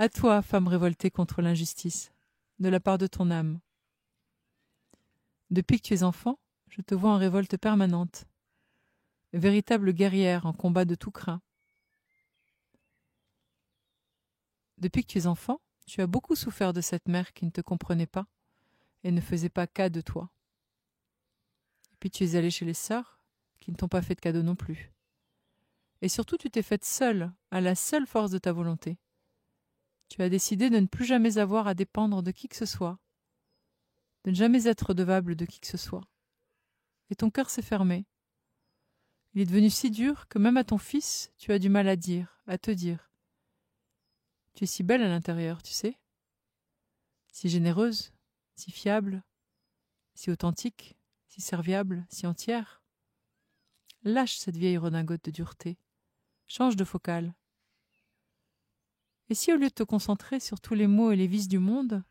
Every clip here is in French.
À toi, femme révoltée contre l'injustice, de la part de ton âme. Depuis que tu es enfant, je te vois en révolte permanente, véritable guerrière en combat de tout crin. Depuis que tu es enfant, tu as beaucoup souffert de cette mère qui ne te comprenait pas et ne faisait pas cas de toi. Et puis tu es allée chez les sœurs qui ne t'ont pas fait de cadeau non plus. Et surtout, tu t'es faite seule, à la seule force de ta volonté. Tu as décidé de ne plus jamais avoir à dépendre de qui que ce soit, de ne jamais être redevable de qui que ce soit. Et ton cœur s'est fermé. Il est devenu si dur que même à ton fils, tu as du mal à dire, à te dire. Tu es si belle à l'intérieur, tu sais, si généreuse, si fiable, si authentique, si serviable, si entière. Lâche cette vieille redingote de dureté. Change de focale. Et si au lieu de te concentrer sur tous les maux et les vices du monde,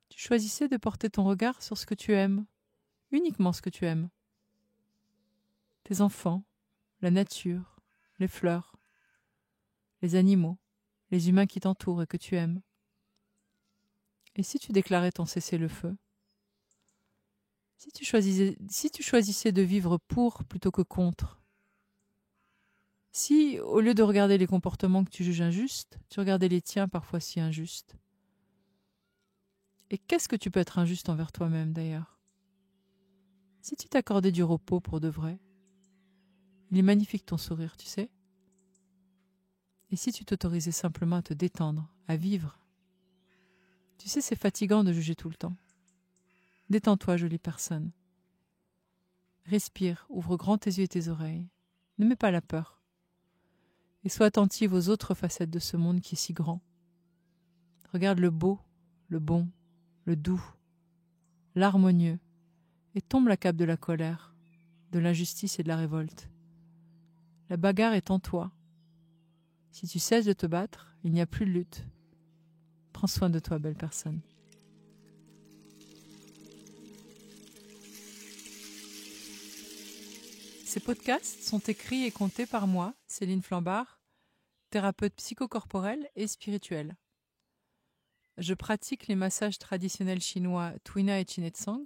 tu choisissais de porter ton regard sur ce que tu aimes, uniquement ce que tu aimes. Tes enfants, la nature, les fleurs, les animaux, les humains qui t'entourent et que tu aimes. Et si tu déclarais ton cessez-le-feu? Si tu choisissais de vivre pour plutôt que contre? Si, au lieu de regarder les comportements que tu juges injustes, tu regardais les tiens parfois si injustes? Et qu'est-ce que tu peux être injuste envers toi-même d'ailleurs? Si tu t'accordais du repos pour de vrai? Il est magnifique ton sourire, tu sais? Et si tu t'autorisais simplement à te détendre, à vivre? Tu sais, c'est fatigant de juger tout le temps. Détends-toi, jolie personne. Respire, ouvre grand tes yeux et tes oreilles. Ne mets pas la peur. Et sois attentive aux autres facettes de ce monde qui est si grand. Regarde le beau, le bon, le doux, l'harmonieux, et tombe la cape de la colère, de l'injustice et de la révolte. La bagarre est en toi. Si tu cesses de te battre, il n'y a plus de lutte. Prends soin de toi, belle personne. Ces podcasts sont écrits et contés par moi, Céline Flambard, thérapeute psychocorporelle et spirituelle. Je pratique les massages traditionnels chinois Twina et Chinetsang,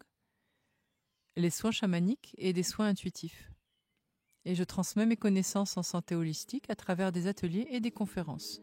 les soins chamaniques et des soins intuitifs. Et je transmets mes connaissances en santé holistique à travers des ateliers et des conférences.